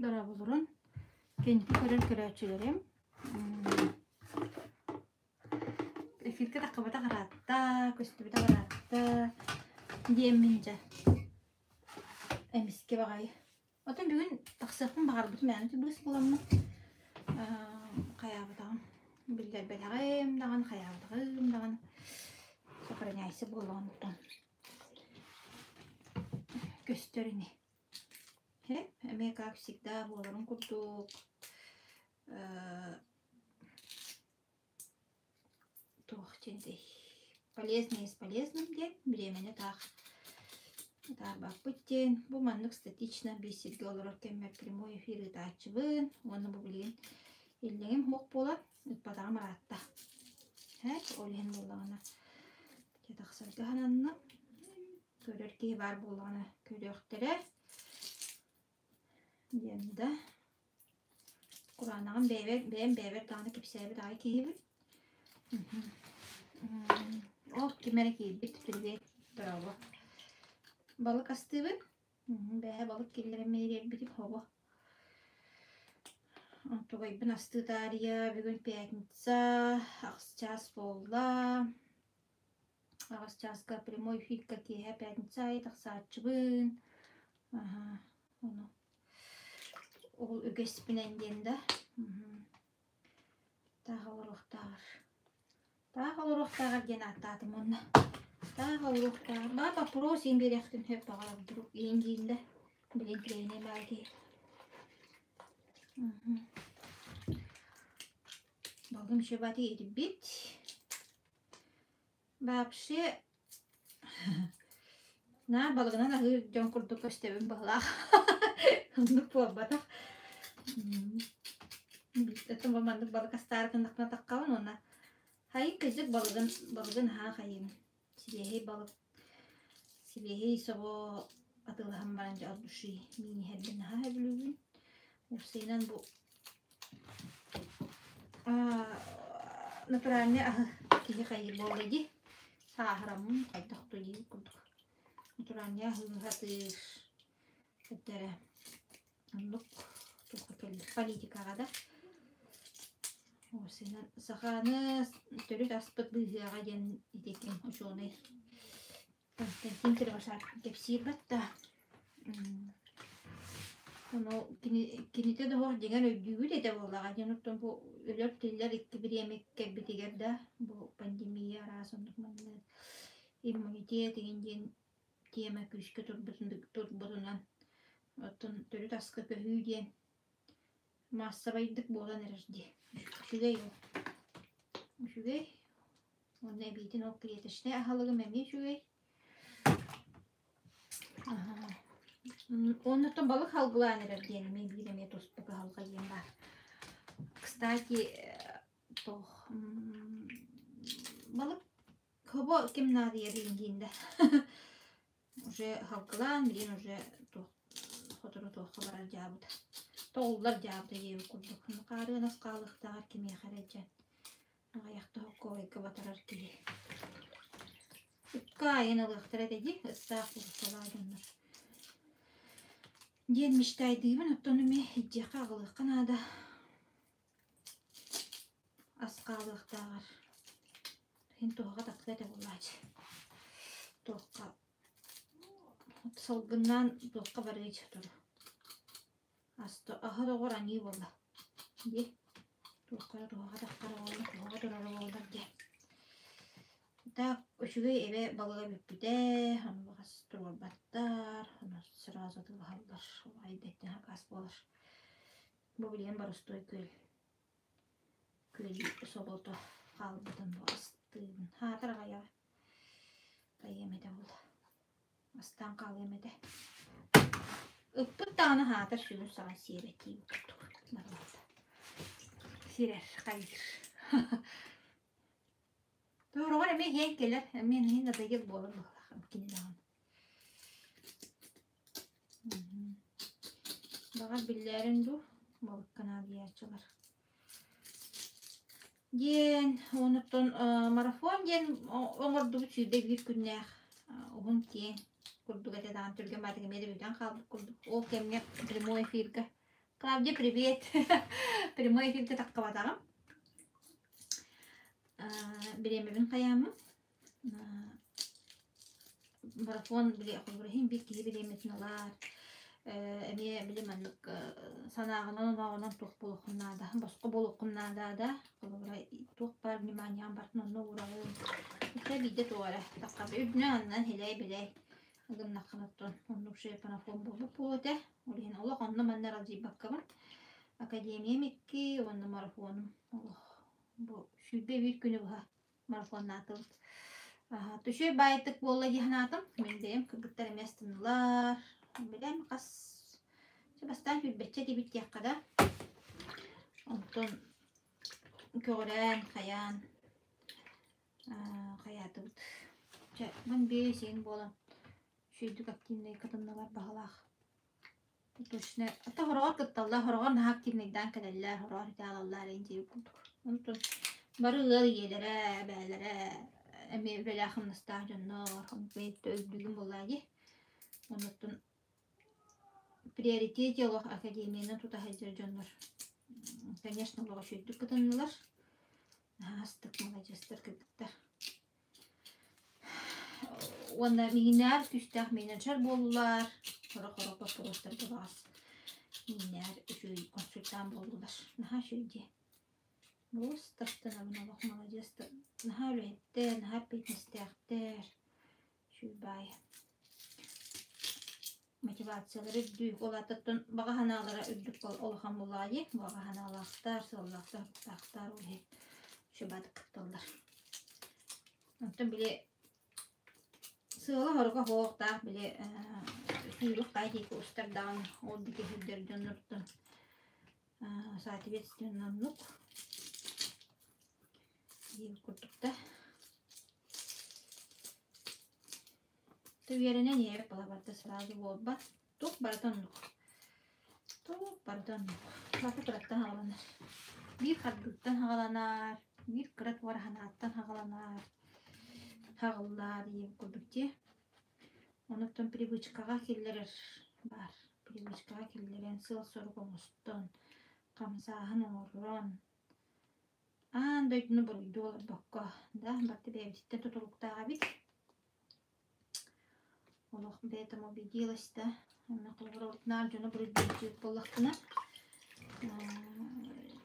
Dara bulurun. Kendi körülçülerim. Filtre takıbıda karatta, köstübüde karatta. Diyemince. Emiski bagayı. Otan bugün taksakın bağır bütün yani. Burası bulamı. Kayabıdağım. Bilder belağım dağın, kayabıdağım dağın. Sokara neyse bulamıdan. Gösterini. Hep emek aksik bulurun kurduk. Тух чензей. Полезный из полезным где времени так. Так, бакпыттен. Бу маннык статично бесит долларов кемер прямой эфир и тачыбын. Оны бу билген. Иллегем хок бола. Ütпатагам аратта. Хэк олен боллагана. Кетаксарга хананна. Көрөрке бар боллагана көрөктөрө. Янда. Куранаган бебер таны кепсеби дай кийби. Oh, kimere ki bitti bravo. Balık astığı be balık kirlenmeleri bitip hava. Toy ben astığı tarihe bugün piyasa akşas bolla. Akşas ka primoy filka ki hep piyasa taksatçı aha onu. O ögespinen dende. Tağalıqtar. Tağalıqtar gene atadım onu. Tağalıqtar. Baba prosin bir yakın hep bağlı durup yendiğinde bileklerine belki. Balım şebati yedi bit. Babşı na balığına da hır can kurduk istevim balığa. Onu bu batak. Itu memandu balık astar kendakna takkawan ona. Hayır kızık balığın ha hayım. Sibehi sobo atılhan barınca alduşu mini herbin ha heblübün. Ursaynan bu naturalnya kihi hayır boledi. Sahramın kaydak tuji kurduk. Naturalnya hatır ettere. Anluk tuh politika kada. Ursaynan sahanı törüt aspet bıhığa gen itekim hoşonay. Tentin terbasak kepsir batta. Onu kinite de hor dengan ödüğü de bolla. Janutun bu ölür tiller iki bir yemek kebitigerda bu pandemi arasında manlı immunite tegen tema küske turbutunan. Otun törüt askı köhüyen massa baydık bolan erdi. Şüge yok. Şüge. O ne bitin o kriyetişte ahalığı memni şüge. Ondan balık halgılanır diyelim. Bir de dostluk halka yem var. Kstati balık hava kim nadiye bildiğinde. Уже halgılan bilin уже fotoğraf haber cevabı. Toğullar cevabı yev kurduk. Karı nasıl kalık da kime xaracın. Ayakta koy kabatarar ki. Kayın alıqtır edecek. Istağfur saladınlar. Gelmiştaydım. Otonomi hicca ağılık kanada. Asqalık dağır. Hin toğa taklet evlaç. Toğa. Salgından toğa barıcı çıktı. Asta aha da oran iyi valla. Ye. Toğa takara valla. Toğa durar valla gel. Da şuga eve balığa bipide, onu bakas turba battar, onu sırası tılhallar, aydetten hakas bolar. Bu bilen barustoy köl sobolta kalbıdan bastın. Hatar gaya yemede oldu. Astan kal yemede. Öpüt tane hatar şunu sana siyebetiyim. Sirer, kayır. Doğru var ama heykeller. Hemen yine de gel boğulur bakalım. Kindan. Bakar billerin bu. Balık kanalı yaşçılar. Yen, onutun marafon yen. Onurdu bu çüyde bir günler. Oğun tiyen. Kurduk etedan türgen batık emede büyüden kaldık kurduk. O kemnek primo efirge. Клавдия, привет. Прямой эфирде таққабатағым. Беремебін қаямын. Марафон біле қойбырахим бек кейі береметін олар. Әме білемәнлік санағынан оғынан тоқ болуқыннада, босқы болуқыннада да тоқ бар, вниманиян бартын онны ұрағын. Үкі бейді тоғара. Таққабы үдіне аннан хелей-білей. Ұғын наққанаттың онны ұшай панафон болып болуды. Олеген олық онны маннар алжай баққабын. Академия мекке, онны марафоным. Бұл шүйбе бір күні бұға марафонна атылды. Түші байытық болы ехінатым. Мен дейім күргіттер еместінлар. Білем қас бастан хүлбетче дебит яққада. Онтон көрен, қаян, қаяты бұд. Мен бей сен болам. Шүйдік активный қатынналар бағалақ. Ата хорогор кытталла, хорогор наха активныйдан кәдәлләр, хорогор италаллар енжей күлдік. Онтон бары ғыл елері, бәлері, әме бәләқым настар жоннор, бәйтті өздігім болайы. Онтон приоритет олық академияны тута хайзер жоннор. Конечно, олығы шүйдік кытынылар. Астық молодежстар кірдіктер. Онда мигинар күстәк менеджер болулар. Қора-қора папыростар болағыз. Мигинар үшүй консультан болулар. Наха шүйде. Бұл стартан абын олық молодежстар. Наха өлеттер, наха пейтнестәқтер. Шүй бай. Мотивациялары үддік. Олаттықтың баға ханалары үддік олған болайы. Баға ханалақтар, соллақтар, құтақтар олай. Шүй бадық қыттылдар. Онтын біле сыылы хорға хоқтақ біле сүйілік қайтекі ұстардан олдеке хүлдер жонырттың соответственно нұқ ел күрдікті түгерінен ебек балабарды сразу болба тұқ бардан нұқ баты қыраттан хағаланар бір қардықтан хағаланар бір қырат варханаттан хағаланар хағыллар ебек күрдікте. Онуттан привычкаға келдерер бар. Привычкаға келдерен сыл сорғын ұстын, қамсағын орын. Андайтыны бір үйді олар баққа. Барды бәйбіттен тұтылықтаға бит. Олық бәйтім обиделась да. Оны қылғыр ортынар жоны бір үйді болықтына.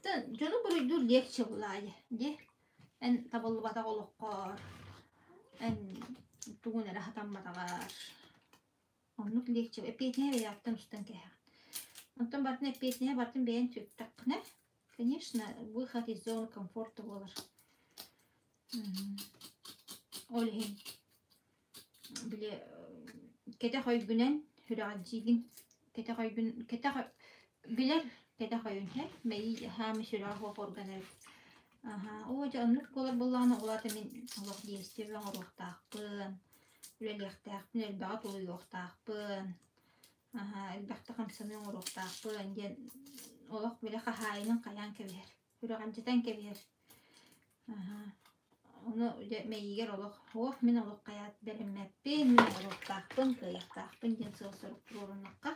Жоны бір үйді лекче бұлайды. Ән табылы батақ олыққар. Ән туғын әрі хатан батағар. Онлық лекче. Эпетіне бе яптын ұстан кәйін. Онтан бартын эпетіне бартын бәйін төттіқіне. Конечно, выход из зоны комфорта болар. Олхин. Біле, кәті қойгінен хүрағын жеген. Кәті қойгін, білер кәті қойгін. Мәйі хамы сүрағы қорғанар. О, жанлық болар болағына оларды мен олақ дейістебен орықтақпын. Үлелектақпын, әлбәға толы оқтақпын. Әлбәқті қамсының орықтақпын. Олақ біле қағайының қаян кәбер. Хүраған жетен кәбер. Оны мәйігер олақ, мен олақ қаят бәрімәппен, мен орықтақпын, қияқтақпын, ден сылсырып орынаққа.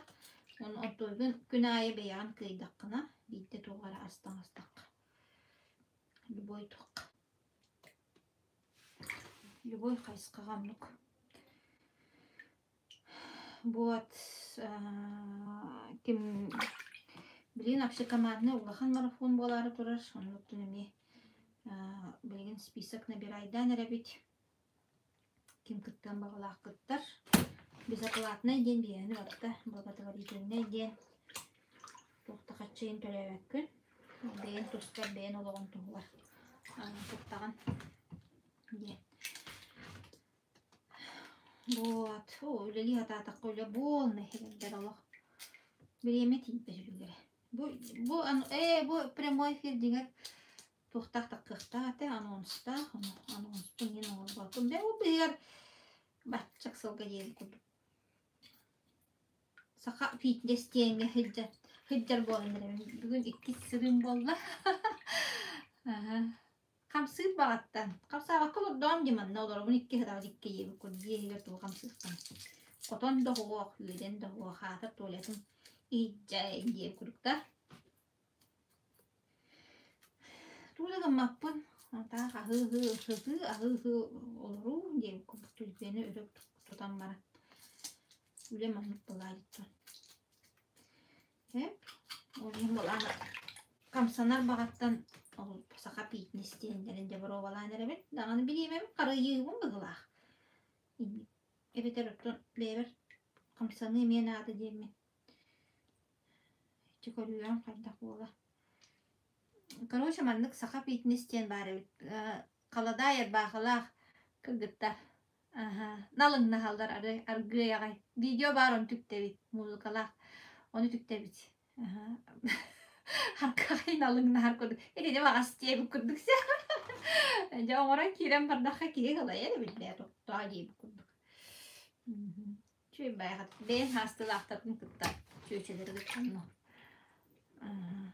Оны отойғын күн айы бәяған қидаққына, бейді туғары астан-астақ. Любой тоқ. Любой қайсқағамлық. Вот. Кем білген апшы командны ұлақан марафон болары тұрар. Онлық түніме білген список набирайдан әрәбет. Кем күттен бағылақ күттір. Безоплатный ден бейіні бапта. Благотворительный ден. Тоқты қатшайын төләвәк күн. Бейін тұстар, бейін олығын тұғылар. Тұқтаған ден. Вот. Өлелі ататаққа өлі болны. Хелендер олық. Біреме тейіпе жүргері. Бұл прямой эфир деңер тұқтақтақ қықтаты, анонста. Анонспын ен олар балкын. Бәу бұйыр батчақ сылға ел күлді. Сақа фитнестенге хыджар болын. Бүгін 2 сырым болды. Қамсыз бағаттан. Қамсаға күлірден деманна олар. Бұн 2 хыдау 2 ебі күлді. Егер тұл қамсыздан. Қотон да хоқ, үйден да хоқ, хатыр туалетім. İyice diye kurukta. Tuğla mappın. Hatta ahı olur diye kuruk tülbeni örüp tutan bana. Öyle mamut bulaydı. Hep olayım olan kamsanar bağattan saka pitini isteyenlerinde var ovalanlar evet. Dağını bileyim evet. Karayı bu mu? Evet erotun lever kamsanı yemeğe nadı diye mi? Çıkarıyorum kaydak ola. Короче, маннык саха питнестен бары. Қалада ер бақылақ кыргыттар. Налың нахалдар аргы ягай. Видео бар он түктебит. Музыкалақ. Оны түктебит. Харкай налың нахар көрдік. Еде де бағас тебі көрдік се. Жа оңыран керем бардаққа кере қалай еді білдер. Тоға дейбі көрдік. Чөй байғат. Бен хастыл ақтатын кыттар. Чөйчелері кыттанно.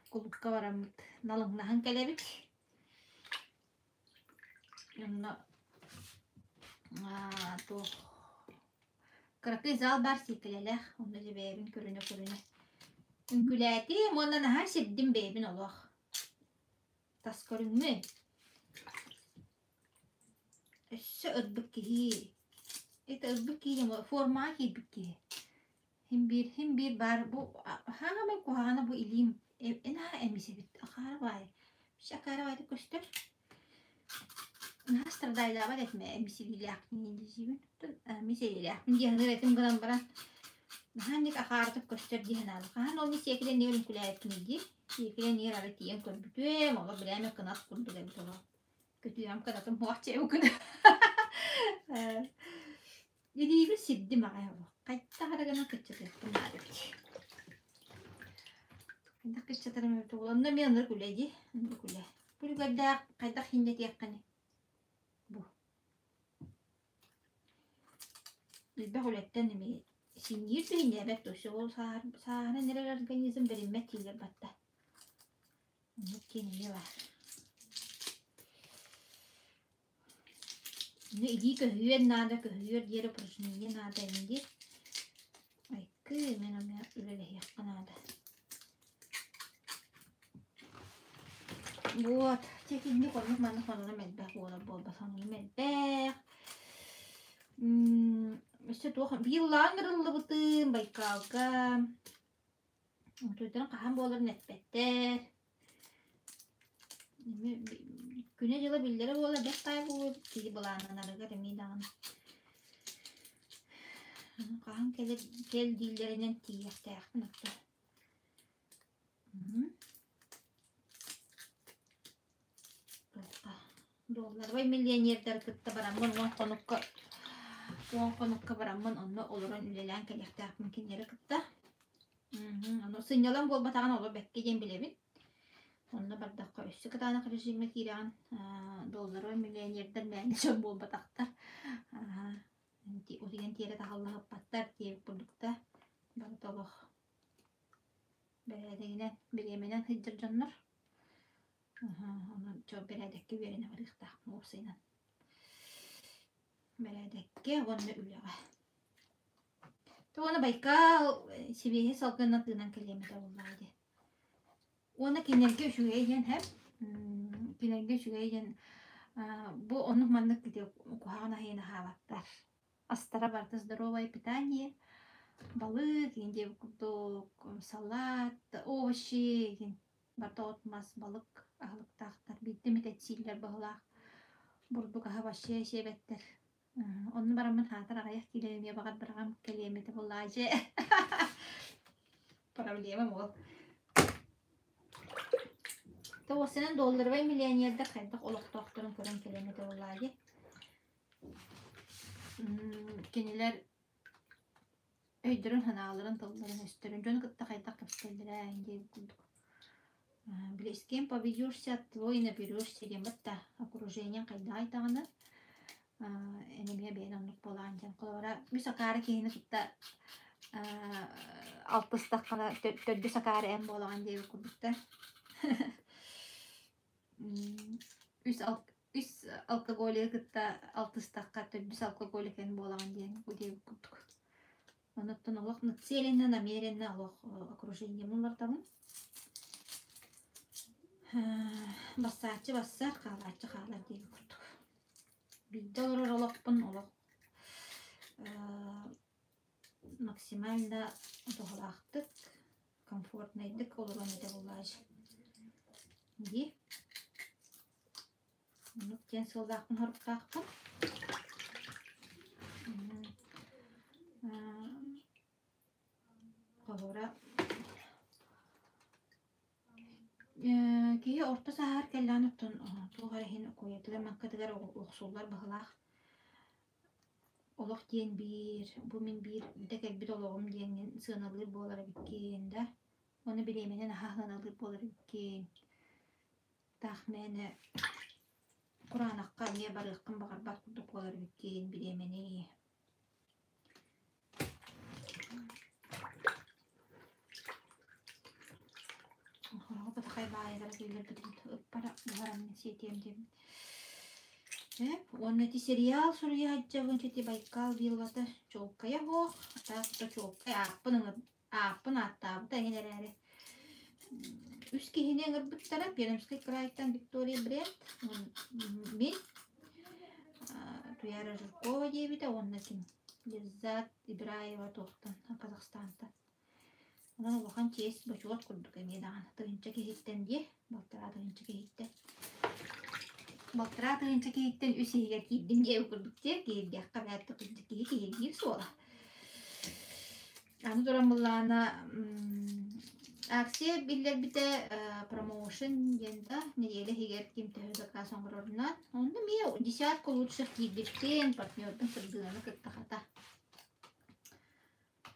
Kulukka varamıt. Nalın nahan kelebik. Yanına to kırıkı zal bar sikelelek. Onu da bebin körüne. Ünkületi ondan nahan şeddim bebin olur. Tas körünmü. Eşe ödbük ki. Ödbük ki forma ki bük Hem bir bar bu hangi kuhana bu ilim ena emisi bit akara var. Şakara var koştur. Nasıl dayla var etme emisi bilyak niyeceğim. Emisi bilyak. Diye hanıretim gran baran. Hangi akara koştur diye hanal. Han onu sekile niyelim kulayet niydi. Sekile niyer avet diye korbütü. Mala bileme kanat kurdu da bitola. Kötüyem kanatım muhçe okun. Jadi bir siddi makanya Allah. Kayta haragana kecil benar. Kayta kecil terima itu. Anda bir anda kuliah. Puli kada kayta hindet yakkan. Bu. Lebih kuliahtan ini. Sinir tu ini betul. So sahana nereler organizm berimet hilir batta. Mungkin ini lah. Ne iyi köhüyen nada köhüyer diğer projeye nada indi. Ay kı menem ya öyle yakın nada. Bu çekildi konuş manı konuda medbek ola bol basanı medbek. İşte tuh bir yıllar nırıllı bıtım baykavga. Tuğdan kaham bolar netbetter. Güne jıla bildiri bola bektay bu kili bulandan arıgar emidan. Kaham kel dillerinden tiyekte yakınıktı. Dolar ve milyonerler kıtta baramın konukka baramın onu oluran ülelen kelekte yakınkin yeri kıtta. Onu sinyalan bol batağın olur bekkeceğim bilemin. Onda bardakka üstü kıtağına rejime kiran dolar ve milyonerler meyni çok bol bataktar. O diyen tiyere tahallığı patlar diye buldukta. Bardalık. Beredeyine bir yemenen hıcır canlar. Onu çok beredekki verine varıqta. Olsayla. Beredekki onu üle. Tuğana bayka sibihi salgına tığınan kelimete olaydı. Ona kinerge şügeyen hep. Kinerge şügeyen bu onun manlık gidiyor. Kuhana heyna havatlar. Astara barda здоровое питание. Balık, indi salat, овощи, barda otmaz balık, ahlık tahtar. Bitti mi tetsiller bağlak. Burduk aha başı şebetler. Onun baramın hatar arayak kilemeye bakar bırakam kelimeti bulayca. Problemim o. Tabi senin dolar ve milyonerde kaydık oluk doktorun kuran kelimeti bulayca. Keniler öydürün hanaların tavların üstürün. Jonu kıtta kaydak kapitelere indi bulduk. Бля, с кем поведешься, твой наберешься, дембатта окружение кайдай таганы. Энеме беномлук боланжан колора бу сакары кийини кытта 60 dakikada 4 sakары эм болган деп курдукта. Üs alkogolik kıtta 60 dakika 4 alkogolik эм болган деп курдук. Онуттан олох нацеленна намеренно олох окружение муллартамын. Бассачы бассар, халачы халар дейби курдук. Бидде олор олохпун олох максимально тоголактык, комфортнайдык олорон эде боллаж. Ди. Онук тен сылдакпын хоруктакпын. Колора кие орта сахар келлан оттон тугары коятыгар маккатыгар оксуллар бахалах олох диен бир бу мен бир декел бир ологум диенин сыналыр болар биккен да оны биременен ахаланылыр болар биккен тахмене Куранакка не барыккын багар бар курдук болар биккен биремени Батакай байдар келер бит пара барам сетем деп. Он эти сериал сурья жабын чети Байкал билвата чолкая го, так то чолкая апын аттабы да генерәре. Үс кихине гырбыттара Пермский крайдан Виктория Бренд. Мен Туяра Жиркова дебита онна ким. Лиззат Ибраева тоқтан Казахстанда. Онан улахан честь бачуат курдук эмедаган. Тыгынча кехиттен де, балтара тыгынча кехиттен. Балтара тыгынча кехиттен үсейгер кийдин де курдук те, кейдиакка бәтті курдук кейдир сола. Аны туран буллана акция биллер бите промоушен дента неделе хигер ким тәһүзәкка соңгырорунан. Онда мие десятка лучших кийдиктен партнердың сырдыганы кыттахата.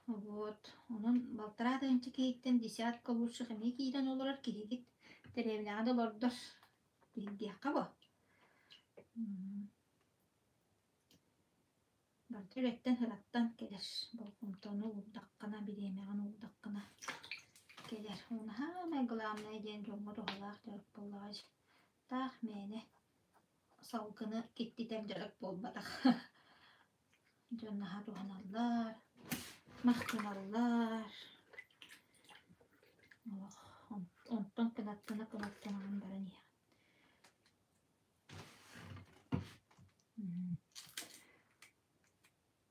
Вот. Onun балтара тыгынча кехиттен десятка лучших эме кийден олорор кихигит теревнада лордор. Кейдиакка бо. Бартыреттен хыраттан келер. Болкунтону улдаккана биремеген улдаккана келер. Оны хамай главный ден жоңго тоголак жарык боллаж. Тах мене салкыны кеттитер жарык болбатак. Жоннаха туханаллар, мактыналлар. Онтон кынаттана барани.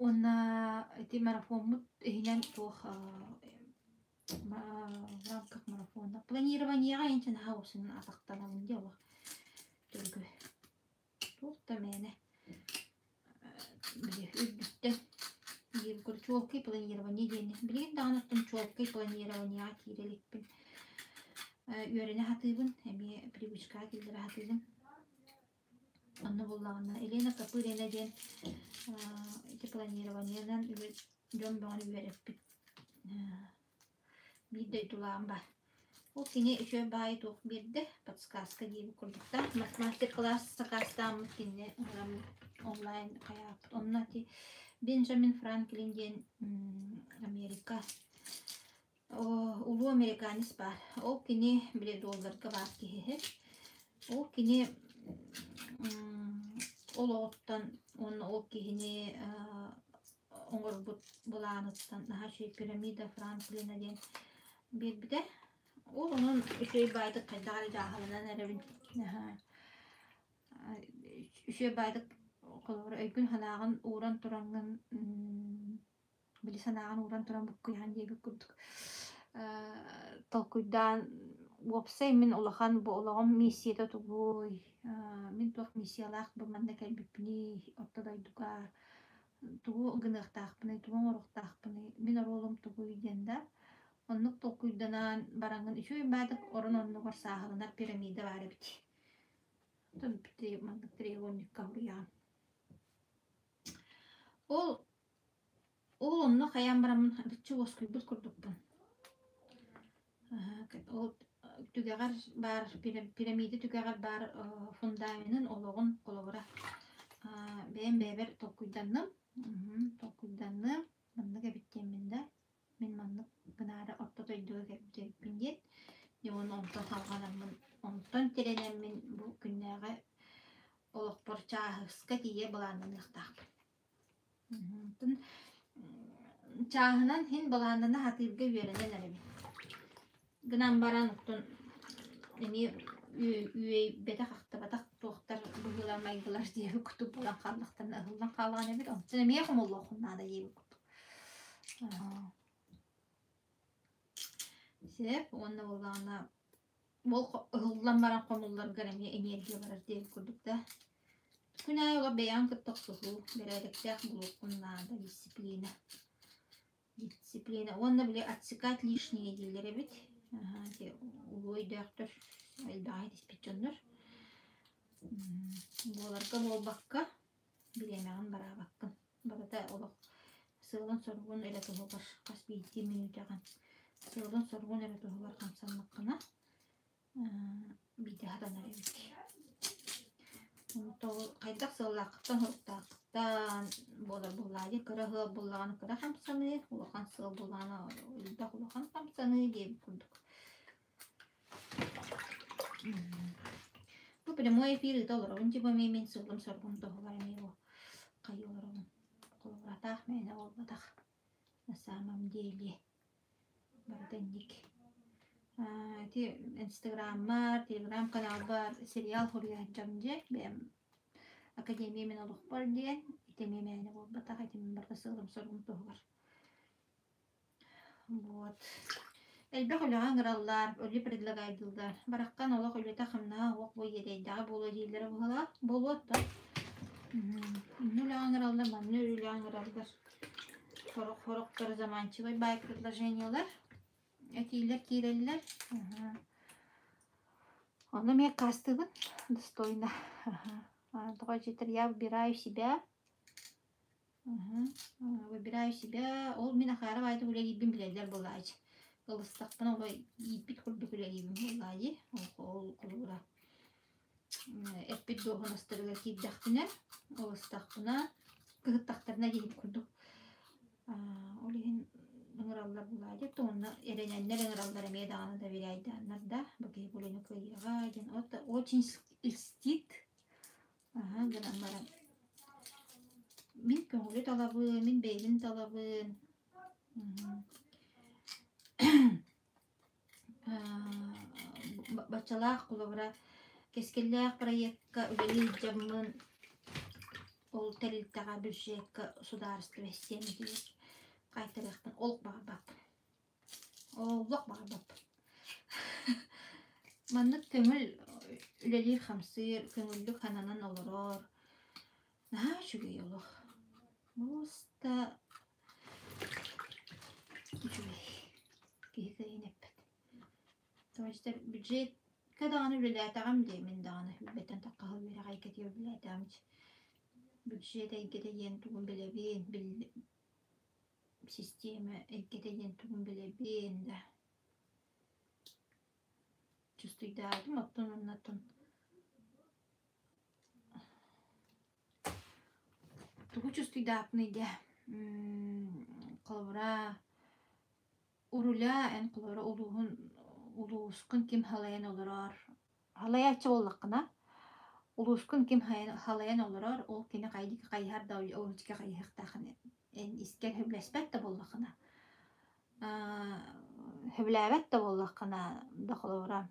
Она эти марафон хинен тох в рамках марафона планирование гаинчен хаусын атактанабын дебо. Только тохта мене били үддүттен ел көрчөлкөй планирование дени. Билген даганаттын чөлкөй планирование атиреликпин. Үйрөне хатыбын, эми привычка келдире хатыбын. Анна буллагына Елена Капырина ден эти планированиянан жон баңы үйреппит. Бидей тулаан бар. Ол сене үшө бай тоқ берді, подсказка дейбі күрдікта. Мастер-класс сақастан мүткенне онлайн қаяпыт. Онна ти Бенджамин Франклин ден Америка. Улу американец бар. Ол кене $1 бар кейі. Ол кене олоттан он ол кихине оңорбут буланыттан нахаши пирамида Франклина ден бирбиде ол онун үшөй байды кайдагары жахалынан эребин үшөй байды колор өйгүн ханагын уран турангын били санагын уран туран буккуян деби курдук толкуйдан вопсай мен улахан бу улагым миссияда тубуй мен туак миссиялах буманда кайбипни ортодойдука тугу гыныктаакпыны тугу ороктаакпыны мен оролум тугуй денда оннук толкуйданан бараңын үшөй бадык орон оннугор саахылынар пирамида бар бити тубти мандык треугольник кабриян ол онну хаян барамын битчи оскуйбут курдукпун ол түгәгәр бар пирамида түгәгәр бар фундаментын ологун колобура бен бебер толкуйданным мандык биттеминде мен мандык гынары ортотойдуга кеппиндет мен онтон халганамын онтон теренемин бу күннәгә олокпор чаахыска тие буланын ыктак çahınan hin balağından hatırga yöreler ebi. Gınan baran uktun emi üye bete kalktı batak doktor buğulan maygılar diye bir kutup bulan kallıktan ahıldan kalağın ebi. Sen emiye kumullu okunna da diye bir kutup. Sep onunla bulağına bol ahıldan baran komullar garamiye enerjiye barar diye bir kurduk da. Günay ola beyan kıttık suhu. Beredektek bulunna da disiplina. Дисциплина. Он бile отсекать лишние дилер бит. Ага, те улой доктор элдай диспетчендер. Боларга болбакка билемеген бара баккын. Барата олок сылын соргун эле тугу бар. Кас 2 минут жаган. Сылын соргун эле тугу бар камсанмаккына. Бите хаданар бит. Кайдак сыллактан хуртактан болар буллайды кырыгы буллаган кыра хамсаны улахан сыл булганы үлдә улахан хамсаны дип курдук. Бу прямой эфир доллар ончы бу мен сылым соргун тогылар эме кайыларым. Колратах мене олбатах. На самом деле барденник. Ти Инстаграммар, Телеграм канал бар, сериал хурия жамже бем Академия мен олук бар диен, итеме мене болбатах итеме барга сылым соргун тогылар. Вот. Элбе хуляган гыраллар, ölü предлагайдылдар. Бараккан олук үлете хамна ок бу ерейдага боло дейлер була, болот да. Нуляган гыралдар, манны үляган гыралдар. Хорок-хороктор заманчывый бай предложениялар. Этилер киреллер. Он мне кастывын достойно. Такой читер, я выбираю себя. Выбираю себя. Ол мен ахары байды үлегибин билелер болайчы. Кылыстакпын олай ипит курдук үлегибин болайы. Ол кулура. Эппит доғыныстырыга кийдактынер. Олыстакпына кыгыттактарына дейіп курдук. Олеген ыңыраллар булайы. Тоғынна эрененнер ыңыраллар эме дағаны да берейді. Анарда бакей болыны кыйыға. Очень льстит. Гранамбарам. Min köngülü talabın, min beylin talabın. Бачалах кулабыра кескеллях проектка үлели жамын ол тәрілттаға бюджетка сударство вестені дейір. Қайтарықтың олық бағабап. Олық бағабап. Маннық көңіл үлели қамсыр, көңіллік хананан олырор. Наға жүгей олық. Моста жүгей. Кейкейін әппет. Товарищдар, бюджет кадағаны үлеләтағам дей мен дағаны. Үлбеттен таққағы бері қайкеті үлеләтағам. Бюджет әйгетеген тұғын білебен, система әйгетеген тұғын білебен да. Чувствуйдадым, оттон оннатын. Тугу чувствуйдапны де. Қалыбыра уруля ән қалыбыра улуғын улуускын кем халаян олырар. Халаячы олыққына. Улуускын кем халаян олырар. Ол кені қайдекі қайхар да олычке қайхықтақын. Ән искер хөбләспәт да болыққына. Хөбләбәт да болыққына да қалыбыра.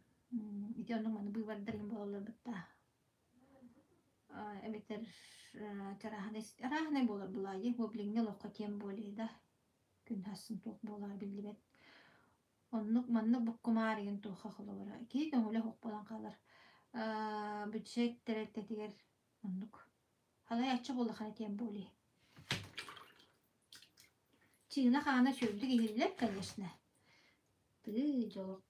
Ити оның маны бұйвардарым болылыр бұтта. Әбеттер раханы болар бұлайды. Өбліңне лоққа кем болейді. Күн хасын тоқ болар білдібет. Оннық маннық бұққымарыйын тоққа қылуыра. Кей көңілі хоқ болан қалар. Бюджет тәрәттетігер оннық. Халай атшы болы қаны кем болей. Чигіна қағана шөлді кейілілер, конечно. Ты жолық.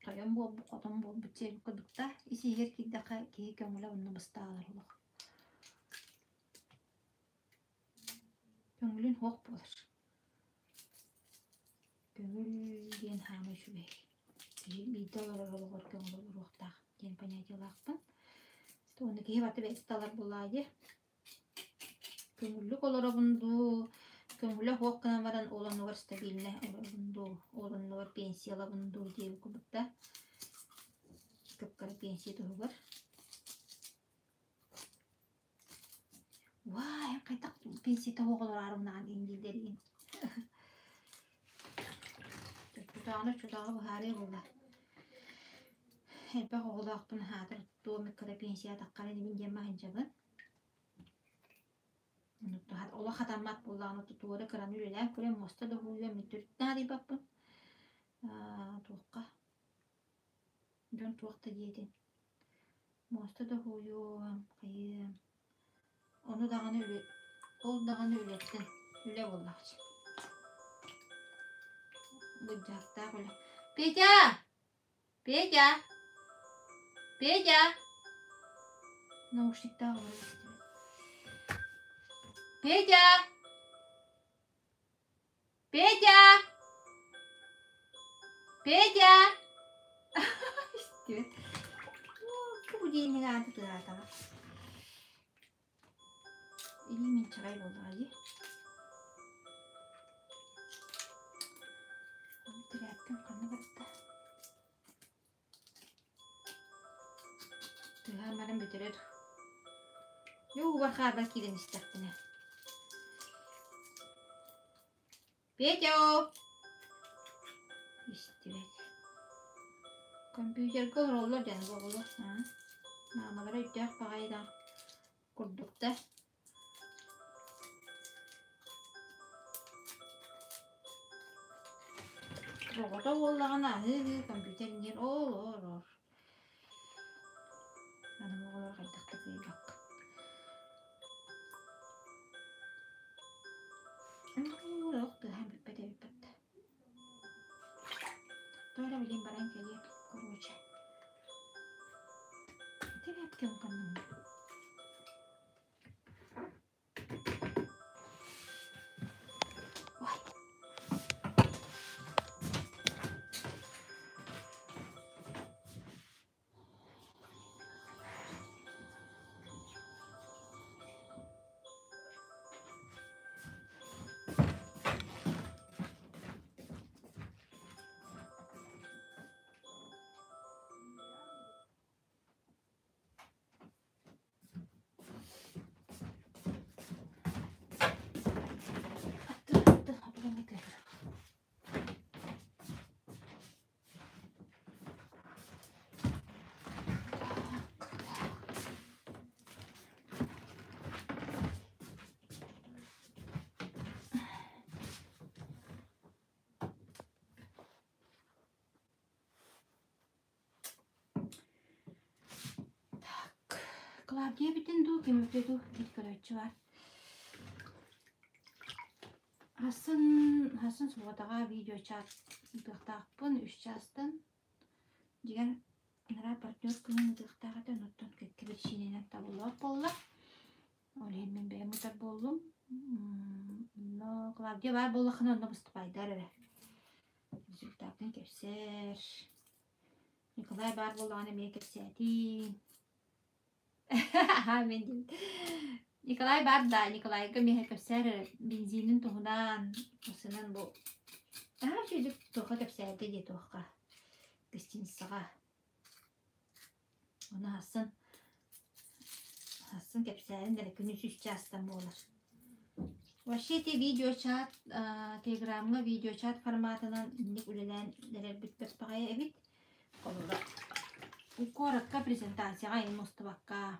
Тайын бол, бұқатын бол, бүтсел қыдықта. Исегер кейдіға кей көңілі онны бұстағалар олық. Көңілін хоқ болыр. Көңіл ден хамы шүбей. Бейді олар олығыр көңіл олар оқтақ. Ден понятиялақпын. Оны кейіп аты бәйісталар болады. Көңілік олар бұнду. Көңілі хоқ қынан баран олан олар стабиліне олар бұнду. Олан олар пенсияла бұнду дейі күбікті. Көпкары пенсия тұғы бар. Вай, қайтақ пенсия тұғы олар арымнаған еңгелдерген. çutağına çutağı buhari oldu. Elbaq oğlaqpın hadır doğum kıra pensiya taqqan edimin gemma hincabın. Ola xatammat bullağını tutuğura kıran ülelen köre mosta da huyuya mütür. Nadi bakpın? Tuğqa. Dön tuğqa yedin. Mosta da huyuya kayım. Onu dağını üle. Ol dağını ülettin. Üle bollaqçı. Bıcakta böyle. Beca! Beca! Beca! Nauşnikta var. Beca! Beca! Beca! İşte. Bu değil mi artık zaten. İyi mi çay olayı? Teraktım kanı battı. Tüyharmarım bitirir. Yok bakar bakayım istekine. Beco! İşte. Kompüter kontroller canı boğulu. Mamalara ütüyak bağaydan kurduk da. Robota boğulağına kompüterin yer olur. Bana boğular kaydıkta kıyıbak. Yok da hem bitmedi. Böyle bileyim barang kayıp kuruca. Terap kim kanım? Klavye bitin du kimlikte du git karaçı var. Hasan soğudağa video chat dıqtaqpın 3 çastın. Diğer nara partner kının dıqtağı da unuttum ki bir şeyine tabulap bolla. Olen men be mutar bollum. No klavye var bollaqın onda bıstı öyle. Rezultatın kepser. Nikolay var bollağına meye kepseti. Ha ben Nikolay barda Nikolay kami kapser benzinin tohunan masalan bu çocuk toha kapser dedi toha kıstin sağa ona Hasan kapserin de günü üstçastan bolar. Vaşeti video chat Telegram'ga video chat formatından indik ulelenler bitbet bakaya evet kolda. Bu korakka prezentasiya ayın Mustafa'ka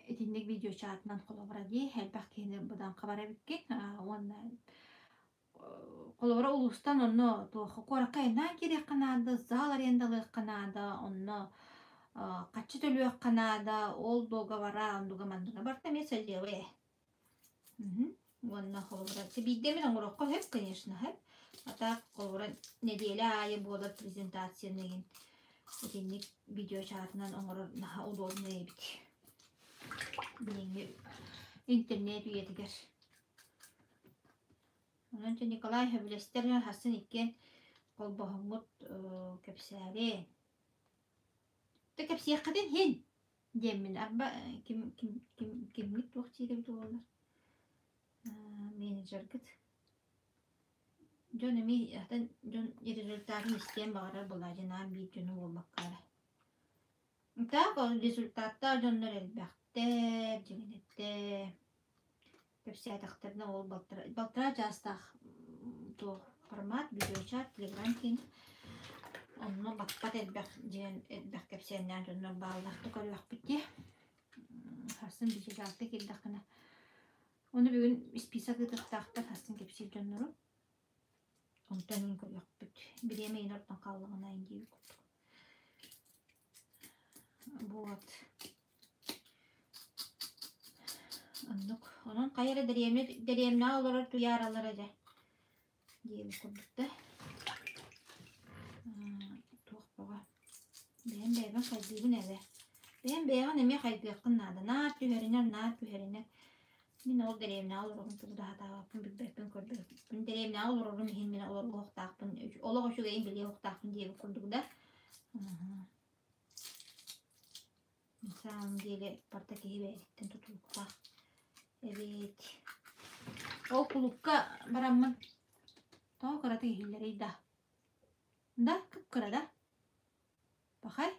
etindek video chat'dan kolabora diye helbaq kene budan kabara bitki ona kolabora ulustan onu toxu korakayna gerek kanada zal arendalıq kanada onu kaçı tölüyak kanada ol doga vara onduga manduga barta mesajı ve ona kolabora tebiddemin onurokka hep конечно hep ata kolabora ne diyelim ayı bolar prezentasyonun etindek video chat'dan onurur naha odol ne bit internet üyetidir. Onun için Nikolay Höbülester'in Hasan iken kol bahumut kapsari. Da kapsiye kadın hin. Demin arba kimlik vaktiyle bir dolar. Manager git. John emi hatta John rezultatını isteyen bağıra bulacağına bir John'u olmak kara. Da kol rezultatta John'lar elbette cennette. Kapsiye takdirde ol baltıra castaq то формат, видеочат, телеграм кен. Онно бакпат эдбэх диэн эдбэх кепсиэннэн жоннор бааллахты көрүөх битти. Хасын бижалты келдакына. Оны бүгүн список ытыктаактар хасын кепсиэл жоннору. Онтан көрүөх бит. Биреме инортон каллыгына индиби курдук. Вот. Аннык. Онон кайра деремне олорор туяралар эже. Диэби курдук да. Ben beygan kaydığın eve. Ben beygan eme kaydığın nada. Naat tüheriner. Min ol derevne alırım. Bu daha da yapın bir bekpen koydum. Ben derevne alırım. Min olur bu hoktağın. Ola hoşu geyin bile hoktağın diye kurduk da. Mesela diye partaki hibelikten tutuluk da. Evet. O kulukka baramın. Tahu karatı hilleri da. Da kıpkıra da. Bakay.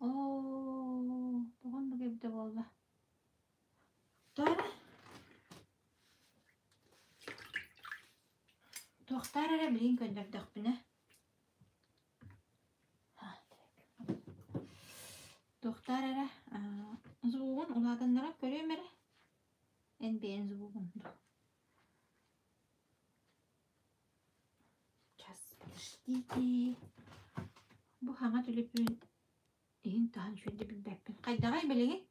Ooo. Bakın da gibi de valla. Doğru. Doktor ara bilin gönderdik bine. Doktor ara. Zubun uladanlara görüyor mere. En beğen zubun. Ças pişti. Bu hanga tülüpün ihin tahan şöyle bir bekpin. Kaydağay belegi.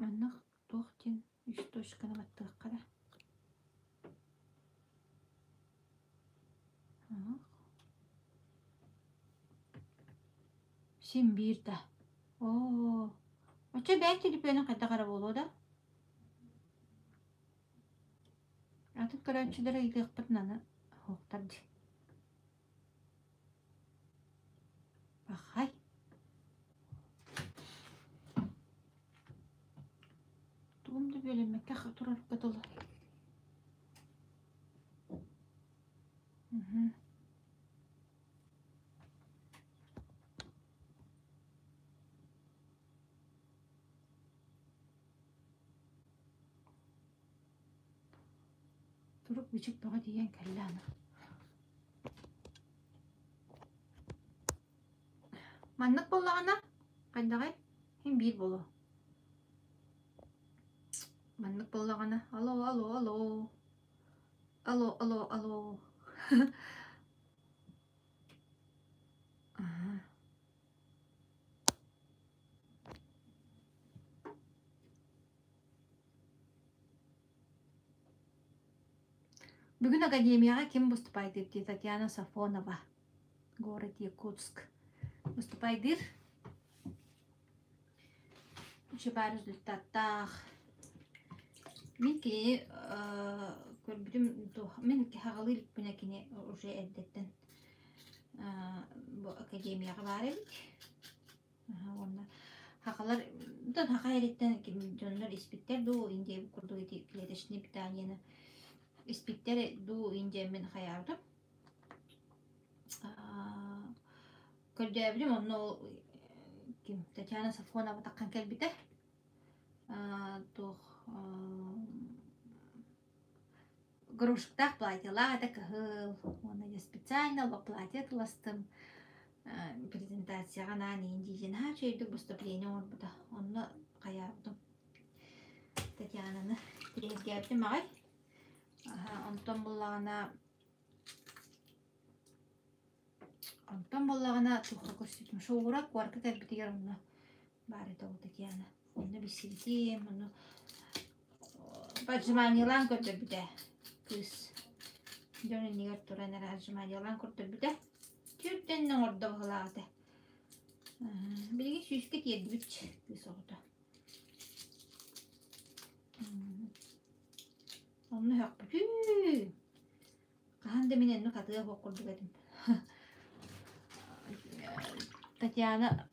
Annak toğtin üç toşkana battığı kara. Şimdi bir de. Ooo. Açı ben tülüpünün kadar kara bolu da. Artık karançılara gidiyor patnana. Hoqtardı. Bakay. Doğumda böyle mekke xaturar katılı. Turuk biçik bağa diyen kellana. Manlık bolu ana. Kaydağay. Hem bir bolu. Manlık bolu ana. Alo. Alo. Bugün akademiyaga kim выступает diye Tatyana Safonova. Город Якутск. Выступает. Şöyle rezultattah. Min ki gördüm min ki hağılık buna ki уже eddetten bu akademiyaga varıp. Onlar haqalar dan haqayretten ki jonlar ispitler do indi kurdu iletişimini bitanyana ispitler do indi men hayardım. Gördüğüm onu kim Tatyana Safonova takkan kelbite. То грушктах платьела такая, она я специально платье тластым презентация она не индийская, чейдик выступление он будет, он каярдым. Татьяна трезгерти май, антон буллагана тухра көрсөтүм шоурак варкытар битигер онна бары то Татьяна. Onu bir sildim, onu bacımanyalan kurdu bir de kız. Dönün niye turan bacımanyalan kurdu bir de. Türk'ten ne orada bağladı. Bilgi süsket yedi üç kız orada. Onu hak bütün. Kahan deminen ne katıya hokurdu dedim. Tatyana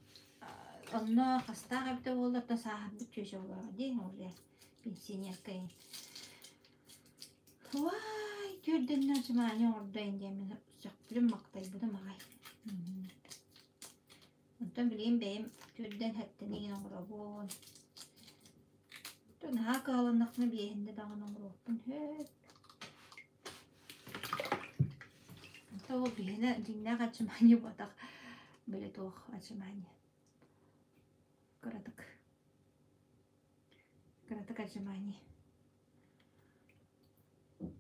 Onunla hasta kapta oldu da sahibi çocuğu vardı oraya pensiyon kayın. Vay gördün ne zaman orada indiğimi saklarım maktayı bu da magay. Ondan bileyim benim gördün hatta neyin orada bu. Tön ha kalınlıkını biyehinde dağının ruhun hep. Tağı biyene dinle kaçımayı batak. Böyle toğ açımayı. Kıradık. Kıradık açımayı.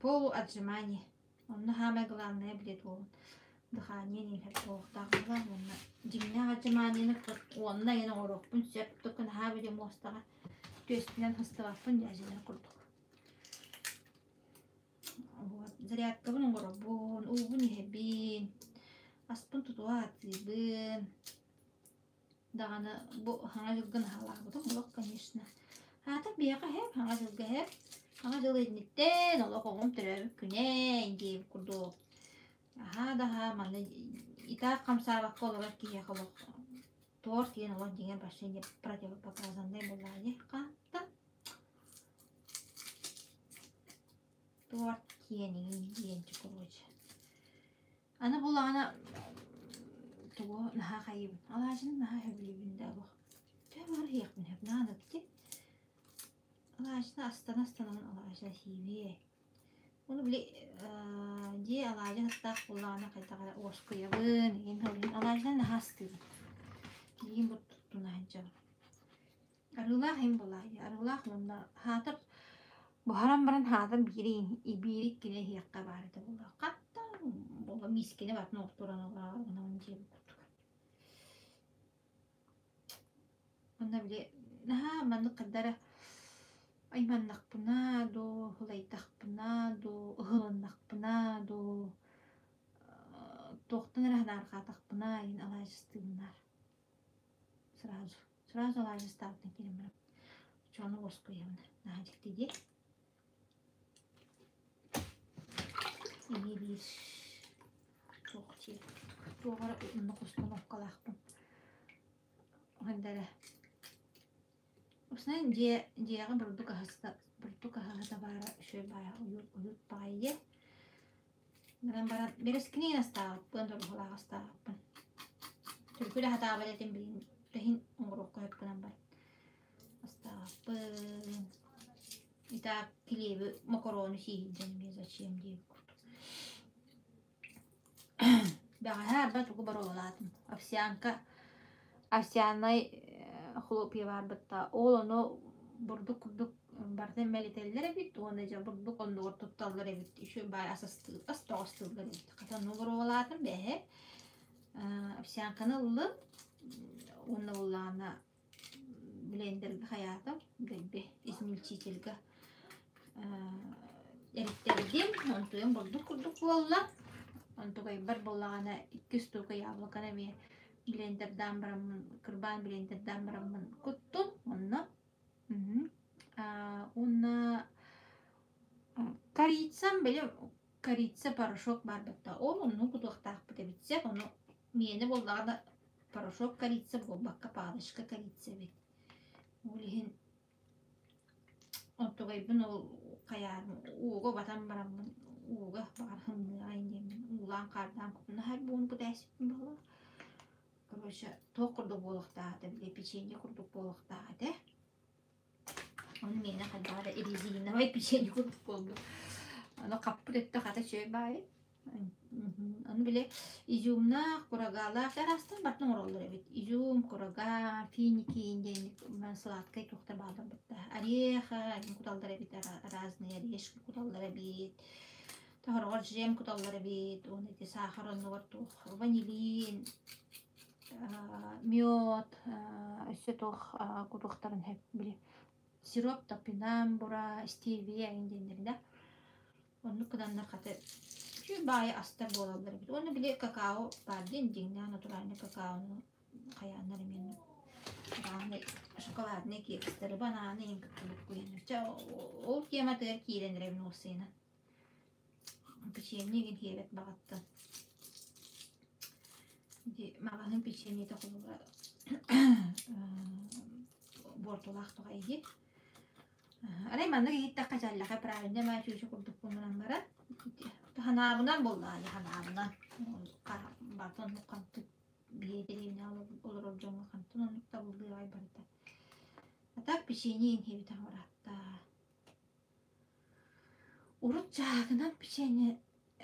Pol açımayı. Onu hama главное bile toğun. Дыхание hep toğdağılar onunla. Dinle açımayını kırk. Onunla yine ruhun sep tıkın ha bile mostağa. Төстінен хыстываппын жәжелер курдук. Зарядка бұның ғырабын, уғын ехебін, аспын тұтуа атыбын. Дағаны бұл хаңа жылғын халағыдың олық, конечно. Хатыр бияқа хеп, хаңа жылғы хеп. Хаңа жылы едінеттен олық оғым түрәбі күнен дейіп курдук. Аха daha маны итақ қамсабаққа олар кие қылық. Тор тиен олар деген башын противопоказандай болады. Қаттым. Тор тиенің дейінші короче. Аны бұл ана туғы наға қайыбын. Алажын наға хөбілебінде бұл. Төбір еқпін хөп нағынықты. Алажын астан-астанын алажын хейбе. Onu bile diye alacağın hatta kulağına kayıtlara oş koyalım. Yine alacağın ne hastayım. Diyeyim bu tuttuğuna hacı. Arılar hem bulay. Arılar bunlar hatır. Bu haram hatır birik gine hiyakka vardı bunlar. Katta bu miskine var nokturan olar. Ona önce bu. Ona bile manı kadar Aymanlaqpına do, hulaytaqpına do, ıhılınlaqpına do, toqtan rahnarqataqpına yin alajыстığınlar. Сразу alajыстağıdan kelimler. Çoğunu boş koyalım. Nacik dedi. İyi bir toqçı. Toğara ünlü kuştan okkalaqpın. Hındara. Osnan diğer burduk hasta bara şöyle bayağı uyut bayi. Ben bara biraz kini hasta ben de ruhla hasta ben. Türküde hata baletim bilin rehin umuruk hep ben bara hasta ben. İta kilibi makaronu şihiden biz açayım diye kurdu. Daha her bat bu bara olatım. Afsiyanay хлопья var bitta. Onu burduk barda meliteller bit. Onu ja burduk onu tutallar bit. Şu bay asastıllar bit. Katan numara olatım be. Afsiyan kanalı onu olana blender hayatım be ismilçitilge. Erittirdim. Onu burduk valla. Onu kaybar bolana 200 toka yavlakana bir blenderdan baramın, kırban blenderdan baramın kuttum onu. Onu karitsam böyle karitsa paraşok var batta. Onu kutuqtaq bite bitse onu miyene bollağına paraşok karitsa bol bakka palaşka karitsa bit. Ulihin onu gaybın o kayarım. Uğu batan baramın. Uğu barhımlı aynı. Uğulan kardan kutuna her bunu bu desipin bala. Короче, тоқ құрдық болықтағыды, біле печенье құрдық болықтағыды. Оны мені қадбағыда резиновай печенье құрдық болды. Оны қаппыр етті қата шөй бай. Оны біле изюмна, құрағала, әрастан бартын оралыр әбет. Изюм, құрага, финики, мен сладкай тоқтар балдар бітті. Ореха, құталдар әбет, разные орешки құталдар әбет. Тағырғар жем құталдар әбет. Оны де сахар, оны бар тоқ, ванилин. Мед, все тох кудухтарын hep bile sirup topinambura, stevia indinlerinde. Onu kadanlar katı şu bayi astar bolablar. Onu bile kakao vardı indinler naturalne kakaonun kayanları meni. Yani şokoladne kekleri banana en katılık koyunca o kıyamadır kirenir evin olsayına. Pişemni gün hevet bağıttı. Mağanın pişeni de kulağı bortolaq toğaydı. Araymanlar gitti kaçarlağa pravinde ben çocuk kurduk bundan bara. Hanabından bolladı hanabından. Barton kantı bir yedireyim olur olacağım kantı onu da bulduğu ay barıda. Атак печенье инхибитен оратта. Урут жаагынан печенье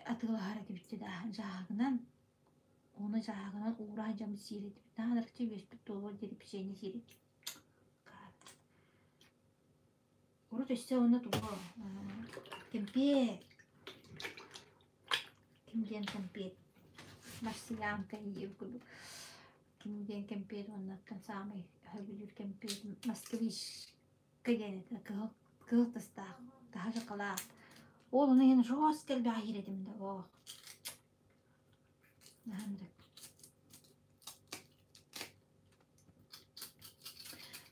атылахара дибитти да. Жаагынан оны жаагынан уураа жамы сиретип. Таанырчы беспит толор дери печенье сиретип. Урут өссе оны туго. Кемпет. Кимден кемпет. Марсиянка ебгулу. Кимден кемпет оннаттан самый хабилюр кемпет. Москвич кагенет. Кылтыстаа. Daha şokolad. Oğlunu yine rostel bir ahir edim de o. Nahandık.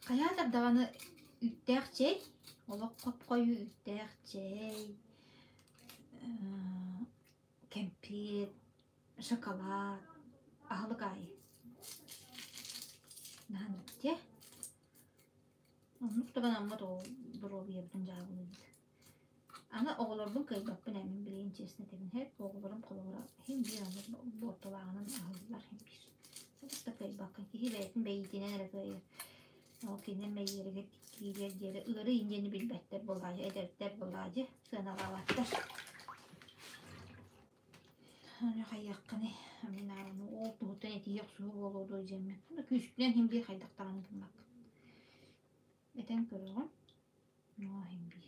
Kayadır davanı üttekçey. Ola kop koyu üttekçey. Kempir. Şokolad. Ahlık ayı. Nahandık diye. Onluk da bana amma da o buru bir yaptım cevabını. Ana oğullarım kıybakın emin bileyin içerisine tebin. Hep oğullarım kolora hem bir anı bortolağının ahıldılar hem bir. Hep da kıybakın ki hibetin beyitine nere kıyır. O kendin beyyeri giyer yeri ığırı inceni bilbetler bolacı, ederler bolacı. Sığına kavattır. Hani kayyakını hemen ağını o buğutun eti yok suğu olurdu cemmen. Bunu küçükten hem bir kaydaktan bak. Eten kırıyorum. No hem bir.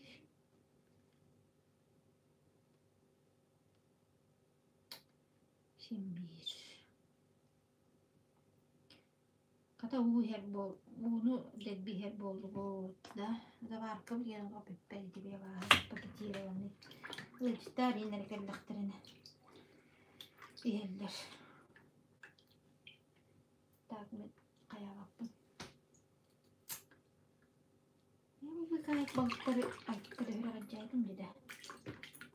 Şimdi kata her bol bunu dedi her boldu bu da var kabul yana kapıp belki bir var paketiyle onu ölçüler yine kellekterine yerler takmet kaya baktım yani bir kayık balıkları ayıkları öğrenecektim dedi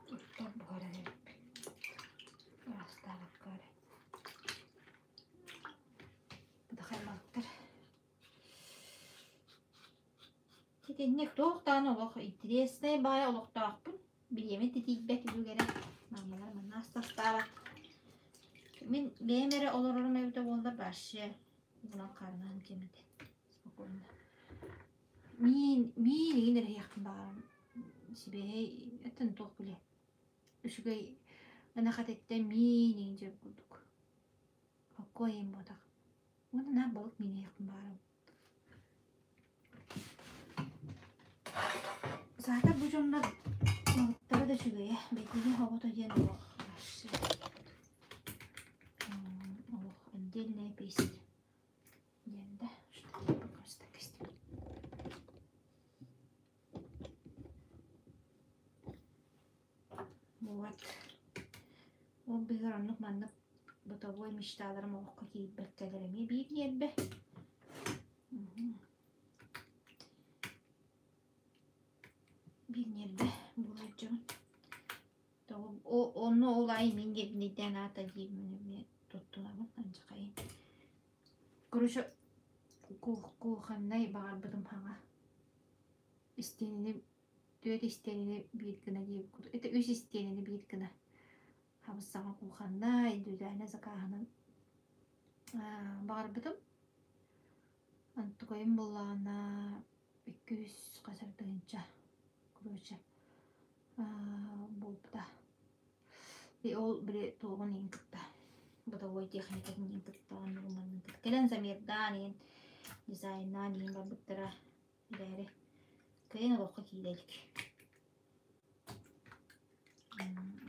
tuttan bu ara verip rasta bakkare bu da kayık balıklar Тетеннек тоқтан олық интересный бай олықтақпын. Білеме тетейбәк үлу керек. Мамалар мана астастава. Мен беймері оларырым әуді болдар башы. Бұлан қарынан жемеді. Спокойно. Мен егіндер яқын бағарым. Себей әттін тоқ біле. Үшігей анақат әттен мен егін жеп күлдік. Қой ем бодақ. Оны на болып мен яқын бағарым. Zaten bu cümle notları da şuraya. Bekleyin havada yen o. Oh, andel ne pis. Yende. Şurada bakarsak işte. Вот. O bir anlık bende bu tavuğu müşterilerim o kakiyip beklelerimi bir yerde. Bir nerede bulacağım. Tamam. Onu olay min neden ata girmeni tuttular ancak ayın. Kuruşu kuhanay bağırdım hava. İstenini dört istenini bir güne diye kudu. Ete üç istenini bir güne. Hava sana kuhanay düzene zakahanın bağırdım. Antıkoyun bulana 200 kasardığınca. Короче, болыпта. Ол бире тоғын инкытта. Бытовой техника инкытта. Келен замердан ен дизайннан ен барбыттара илери. Келен олыққа кейделік.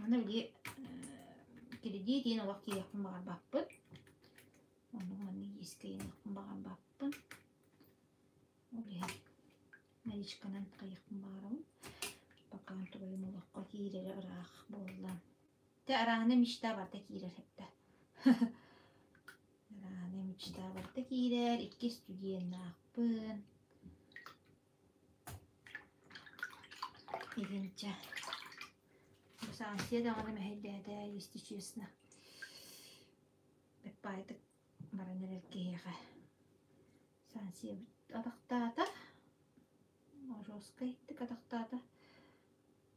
Аны біле келеде дейін олық кейдекпін бағар баппын. Оны ескі енекпін бағар баппын. Оле наличканан қайықпын бағарым. Bakan tuğayım olakka kiileri ırak bollan. Te arağına mişta var da kiiler hepte. Arağına mişta var da kiiler. İki stüdyen nakpın. İlince. Bu sansiye de onu mehedde de yesticiyesine. Bek baydık. Baranır erkeğe. Sansiye adakta da. Roska ettik adakta da.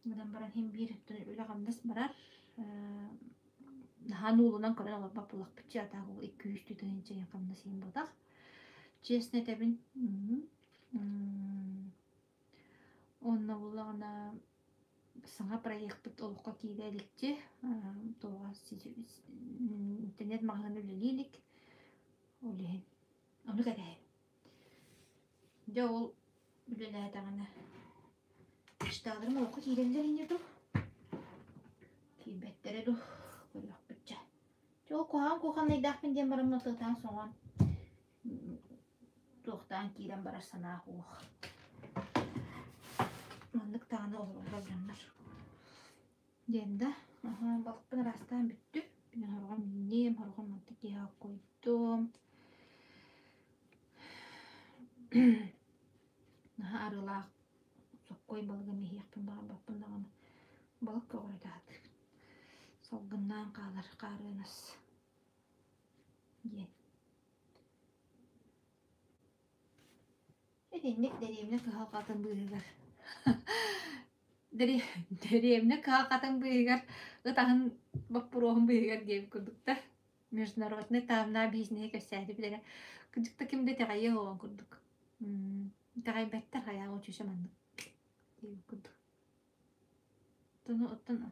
Mudan baran hem bir öyle gamdas barar. Hanulunan kadar alıp babulak bütçe atağı 200 tütünce yakamda sen bodak. Cesne tebin Онна булана саңа проект олуққа кийлеликчи тоға интернет мағын үлелилик олehen onu kadar. Ya ol үлеле тағана İştahlarım olqa kiyleller inirdu. Kiybettері ду kollaq bütçe. Jo kohan neydaq ben barım notaqtan soğan. Toqtan kiylen barar sana hoq. Manlık tağını olur canlar. Dende balıkpın rastan büttü. Ben harğan minnem, harğan mantık diye koydum. Arılaq soqkoy balığı mehiyaqpın bağın bakpın dağını. Balık koğraydadı. Salgından qalır qarınız. Yen. Edenlik deremine kıhal qatın bıyıgar. Deremine kıhal qatın bıyıgar. Itağın bakpuroğun bıyıgar gibi kurduk da. Международный тамна бизнес көсәді білері. Күдікті кімді тағайы оған курдук. Тағай бәттер қаяғы өчөші мандық. Деп курдук. Тұны ұттын.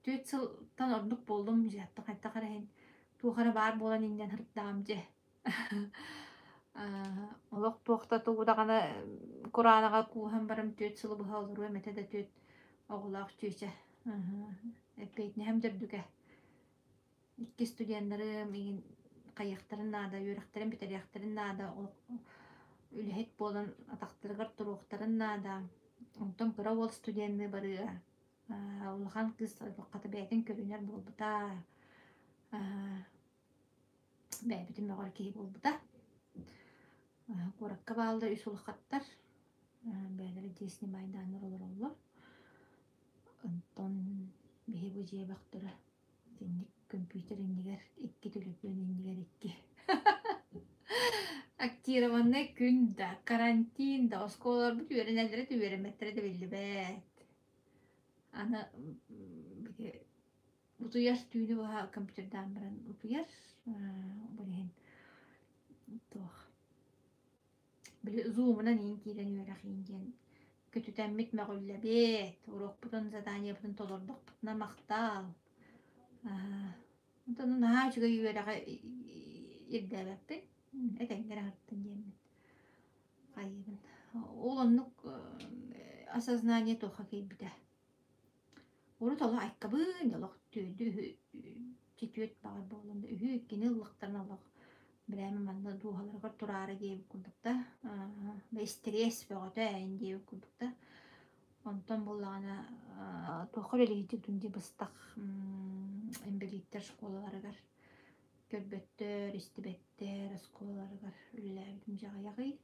4 сылтан ордук болдум. Жатты қайта қарайын. Туғара бар болан иңден хырттағым же. Олық туақта туғудағаны Құранаға куған барым 4 сылы бұға олыру әметеді 4 оғылақ түйсе. Әппейтіне әм дөрдігі. 2 студентлерім еген қайықтарын нада, үйректерін бітеректерін нада, үлхет болын атақтырғыр тұруқтарын нада. Онтон күра ол студентны бары олған қыз қаты бәйтін көрінер болбыта. Бәйбітін мәғар кейі болбыта. Қораққа балды үс ұлықаттар. Бәйлері десіне майданыр олар. Онтон бейі бұл жей бақтыры. Денник компьютер иннигер 2 төлөпөн иннигер 2. Актированный күнда, карантинда, осколар бут үйренелдері түйереметтері де белді бәт. Аны утуяр түйіні бұға компьютердан бірін утуяр. Бұлеген тоқ. Білі зумынан ең кейден үйерақ енген. Көтүтәммет мәғүлі бет. Уроқ бұтын задания бұтын толордық бұтына мақтал. Ondan daha çok yürüyerek irdelepti. Etengere harttın yemin. Kaybın. Olanlık asasnaniye toxa keybide. Onu tola ayakkabın yalak tüydü. Çitüet bağır boğulanda. Ühü kini ılıqtarına alaq. Biləmi manda duhalarga turara geyip kurdukta. Ve stres boğata əyin geyip kurdukta. Ondan bolağına toxur eleydi dündi bыстaq embelittер школаларыгар. Көрбөттөр, истибеттер школаларыгар үлеләбидим жағаяғый.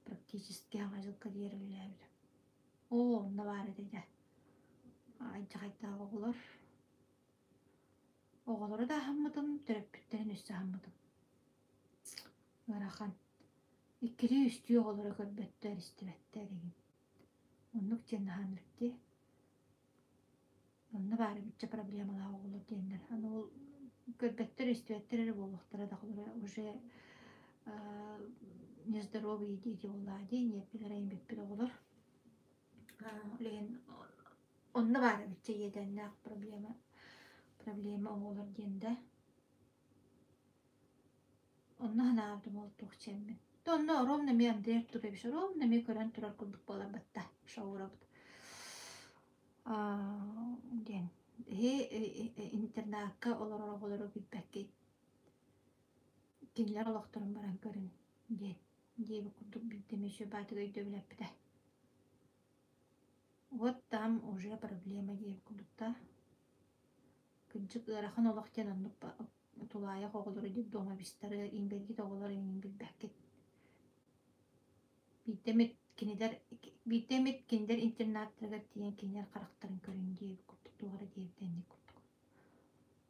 Практически аңажыл карьера үлеләбидим. Онда бар edeydi. Айчағайдағы оғылар. Оғылары да хаммыдым, төрөппүттерін өссі хаммыдым. Ғарахан. Иккілі үсті оғылары көрбөттөр, истибеттер деген. Онлuk тенді ханырыпты. Онна бары bütçe проблемалар olur diyenler. Hani o körbetler, istibetler bolluqtara da уже нездоровые дети oldu. Нет, bilireyim bir olur. Lekin onna bары bütçe yedenler problema olur diyende. Onna hana avdım oldu çemmin. Onna ровно mi Andrei turabış, ровно mi kören turar kurduk bolar batta. Şaura bud. Den internatka olara gitbekki. Kimler olaqtırın baran görün. Den diye kurduk bildiğimi şu batıga ödevlep de. Вот там уже проблема diye kurduk da. Küçük arahan olaqten anlık tulaya oğulları dedi doma bistarı inbelgi de oğulları inbelbekki. Bitemet kinder internatlara diyen kinler karakterin körün diye kurduk. Doğru diye denli kurduk.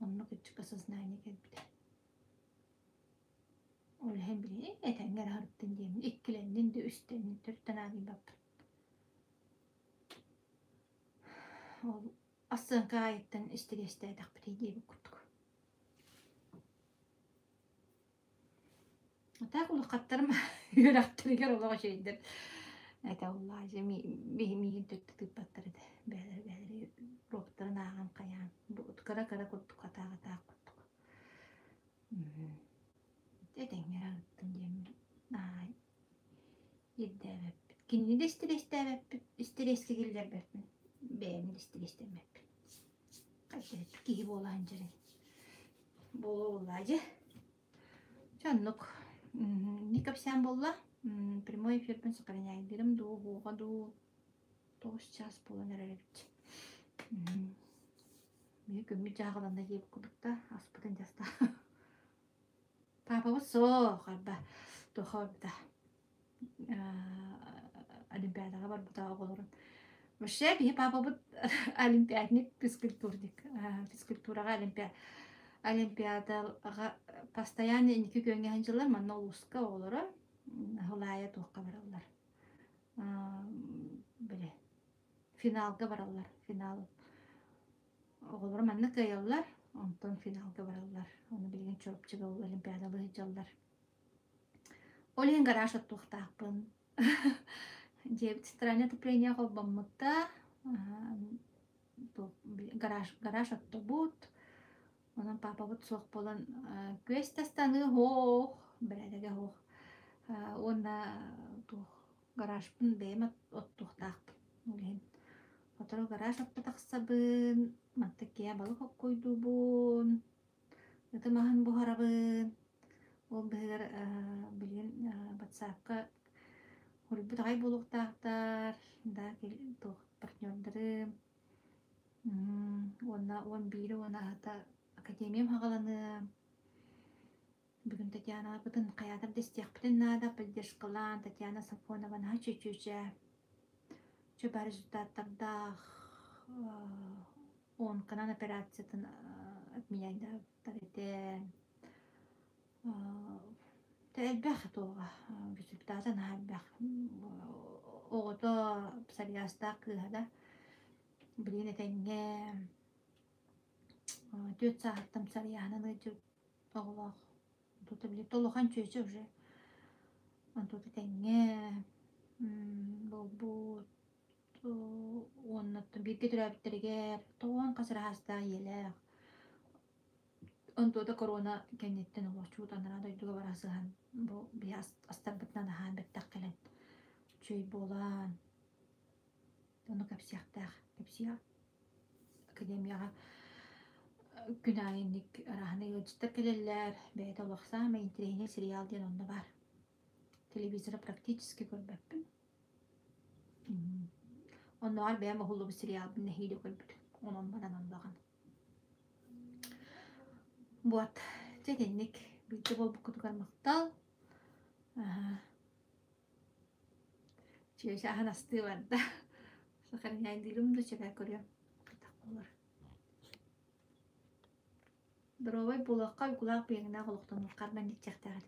Onu küçük asasnayına gelbide. Öyle hem bile etenger harıttın diyemin. İkkilendin de üstlendin. Törtten abim baktın. Aslında gayetten istediyesteydik bir diye kurduk. Так улукаттарым юрактырыгар олоҕо şeyдер. Это уллаажы миигин төттүк баттырды. Бәлер роктарын ааган каян. Бу кара курдук атаага тааккуттук. Этеңер агыттын жем. Ай. Иддәбеп. Кинини де стилестәбеп. Стилеске килдербеп. Бәйни де стилестәбеп. Кайсет киһи болаан жere. Болаажы. Чаннук. Никапсян болла. Прямой эфирден сакарыняйдырым ду хуга ду 9 час болан эреребит. Мен көмү жагыланда жеп кудукта аспытын жаста. Папа со карба тохорда. Олимпиадага бар бутага болорун. Вообще би папа бут олимпиадник физкультурник. Физкультурага олимпиадага постоянно инки көнгөн жылдар манна улуска олора. Хулая туаққа баралар. Біле. Финалга баралар. Финал. Оғылыр манны кайалар. Онтон финалга баралар. Оны білген чорупчыга ол олимпиадалы хиджалар. Олен гараж оттуқтақпын. Жебіт стране отопления қолбаммытта. Гараж оттобут. Онан папа бұт соқ болан көстастаны хоқ. Біредеге хоқ. Онна гаражпын беймат оттуқтақпын. Олен. Отыру гараж оттатақсабын. Мантакия балық оққойдубын. Өті махан бұхарабын. Ол бігер білген батсаққа хұрыбыт ағай болуқтақтар. Да партнердерім. Онна 11 онна ата академиям хағаланы. Бүгін Татьяна бұтын қаядыр дестек бітін нада поддержкалан Татьяна Сафонована чөчөчә. Чөбә результаттардақ 10 канан операциятын отменяйда тарите. Тәлбәқ тоға результатын әлбәқ. Оғыта псалияста қығада білген етенге 4 сағаттым псалияны жүр оғылақ. Тут билет толохан чөчө уже. Антот теңге бу оннаттан бирге төрөбүттергер тоон касыр хаста еле. Антота корона кенеттен олочу танара дойдуга барасыган. Бу би астарбытнан ахан беттак келен. Чөй болан. Оны капсияктак, капсия академияга Günayinlik arahına yolcutlar gelirler. Beyde olaksa ama internet serial diyen onda var. Televizyona praktiski görmepim. Onda var beğen mahullu bir serial bir nehiyle görmepim. Onun bana ondan. Bu at tedenlik bilgi bol bu kutu karmaktal. Çiğ şahan astığı var da. Sakarın yayın dilim de çöpe görüyorum. Kıtak olur. Дровой булакка кулак бегина голоктон карман дичектагы